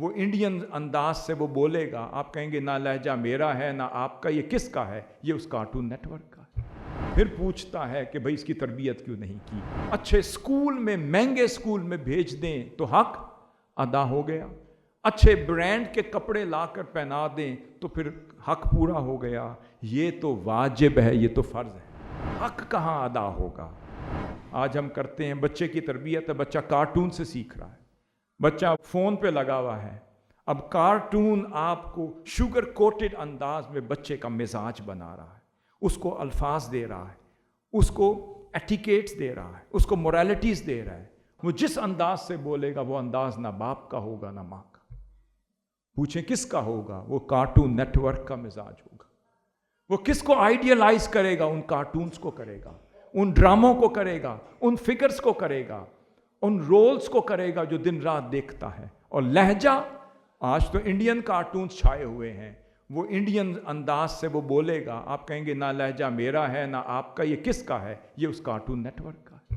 وہ انڈین انداز سے وہ بولے گا، آپ کہیں گے نہ لہجہ میرا ہے نہ آپ کا، یہ کس کا ہے؟ یہ اس کارٹون نیٹ ورک کا ہے۔ پھر پوچھتا ہے کہ بھئی اس کی تربیت کیوں نہیں کی؟ اچھے سکول میں، مہنگے سکول میں بھیج دیں تو حق ادا ہو گیا، اچھے برانڈ کے کپڑے لا کر پہنا دیں تو پھر حق پورا ہو گیا۔ یہ تو واجب ہے، یہ تو فرض ہے، حق کہاں ادا ہوگا؟ آج ہم کرتے ہیں، بچے کی تربیت ہے، بچہ کارٹون سے سیکھ رہا ہے، بچہ فون پہ لگا ہوا ہے، اب کارٹون آپ کو شوگر کوٹڈ انداز میں بچے کا مزاج بنا رہا ہے، اس کو الفاظ دے رہا ہے، اس کو ایٹیکیٹس دے رہا ہے، اس کو مورالٹیز دے رہا ہے۔ وہ جس انداز سے بولے گا وہ انداز نہ باپ کا ہوگا نہ ماں کا۔ پوچھیں کس کا ہوگا؟ وہ کارٹون نیٹ ورک کا مزاج ہوگا۔ وہ کس کو آئیڈیلائز کرے گا؟ ان کارٹونز کو کرے گا، ان ڈراموں کو کرے گا، ان فگرز کو کرے گا، ان رولز کو کرے گا جو دن رات دیکھتا ہے۔ اور لہجہ، آج تو انڈین کارٹونز چھائے ہوئے ہیں، وہ انڈین انداز سے وہ بولے گا، آپ کہیں گے نہ لہجہ میرا ہے نہ آپ کا، یہ کس کا ہے؟ یہ اس کارٹون نیٹ ورک کا ہے۔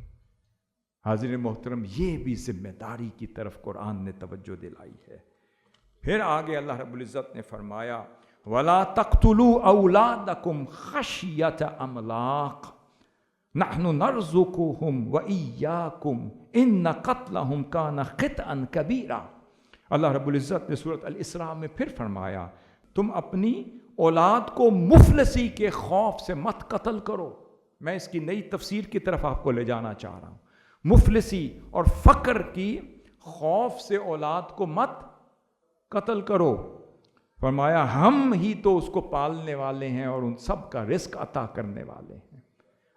حاضرین محترم، یہ بھی ذمہ داری کی طرف قرآن نے توجہ دلائی ہے۔ پھر آگے اللہ رب العزت نے فرمایا وَلَا تَقْتُلُوا أَوْلَادَكُمْ خَشْيَةَ أَمْلَاقٍ نَحْنُ نَرْزُقُهُمْ وَإِيَّاكُمْ إِنَّ قَتْلَهُمْ كَانَ خِطْئًا كَبِيرًا۔ اللہ رب العزت نے سورۃ الاسراء میں پھر فرمایا تم اپنی اولاد کو مفلسی کے خوف سے مت قتل کرو۔ میں اس کی نئی تفسیر کی طرف آپ کو لے جانا چاہ رہا ہوں۔ مفلسی اور فقر کی خوف سے اولاد کو مت قتل کرو۔ فرمایا ہم ہی تو اس کو پالنے والے ہیں اور ان سب کا رزق عطا کرنے والے ہیں۔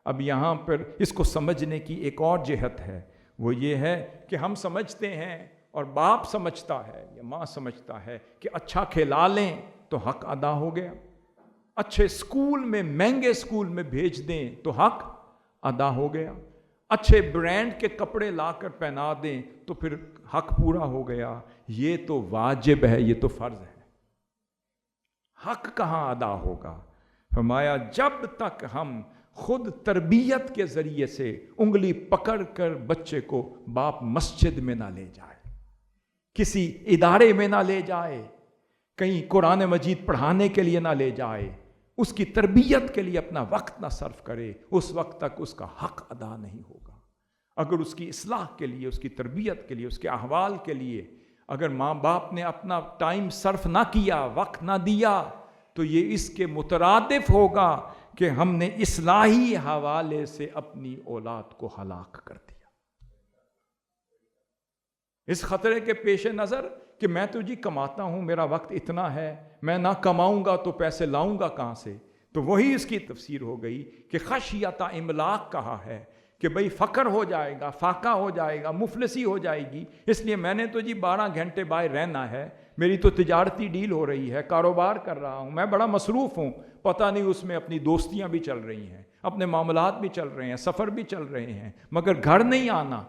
اب یہاں پر اس کو سمجھنے کی ایک اور جہت ہے، وہ یہ ہے کہ ہم سمجھتے ہیں اور باپ سمجھتا ہے یا ماں سمجھتا ہے کہ اچھا کھلا لیں تو حق ادا ہو گیا، اچھے سکول میں، مہنگے سکول میں بھیج دیں تو حق ادا ہو گیا، اچھے برانڈ کے کپڑے لا کر پہنا دیں تو پھر حق پورا ہو گیا۔ یہ تو واجب ہے، یہ تو فرض ہے، حق کہاں ادا ہوگا؟ فرمایا جب تک ہم خود تربیت کے ذریعے سے انگلی پکڑ کر بچے کو باپ مسجد میں نہ لے جائے، کسی ادارے میں نہ لے جائے، کہیں قرآن مجید پڑھانے کے لیے نہ لے جائے، اس کی تربیت کے لیے اپنا وقت نہ صرف کرے، اس وقت تک اس کا حق ادا نہیں ہوگا۔ اگر اس کی اصلاح کے لیے، اس کی تربیت کے لیے، اس کے احوال کے لیے اگر ماں باپ نے اپنا ٹائم صرف نہ کیا، وقت نہ دیا، تو یہ اس کے مترادف ہوگا کہ ہم نے اصلاحی حوالے سے اپنی اولاد کو ہلاک کر دیا۔ اس خطرے کے پیش نظر کہ میں تو جی کماتا ہوں، میرا وقت اتنا ہے، میں نہ کماؤں گا تو پیسے لاؤں گا کہاں سے؟ تو وہی اس کی تفسیر ہو گئی کہ خشیۃ املاق کہا ہے کہ بھئی فقر ہو جائے گا، فاقہ ہو جائے گا، مفلسی ہو جائے گی، اس لیے میں نے تو جی 12 گھنٹے باہر رہنا ہے، میری تو تجارتی ڈیل ہو رہی ہے، کاروبار کر رہا ہوں، میں بڑا مصروف ہوں، پتہ نہیں اس میں اپنی دوستیاں بھی چل رہی ہیں، اپنے معاملات بھی چل رہے ہیں، سفر بھی چل رہے ہیں، مگر گھر نہیں آنا۔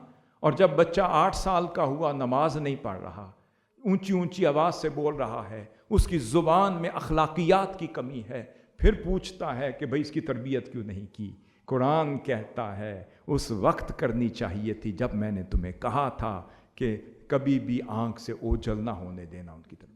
اور جب بچہ 8 سال کا ہوا نماز نہیں پڑھ رہا، اونچی اونچی آواز سے بول رہا ہے، اس کی زبان میں اخلاقیات کی کمی ہے، پھر پوچھتا ہے کہ بھئی اس کی تربیت کیوں نہیں کی؟ قرآن کہتا ہے اس وقت کرنی چاہیے تھی جب میں نے تمہیں کہا تھا کہ کبھی بھی آنکھ سے اوجھل نہ ہونے دینا ان کی تربیت۔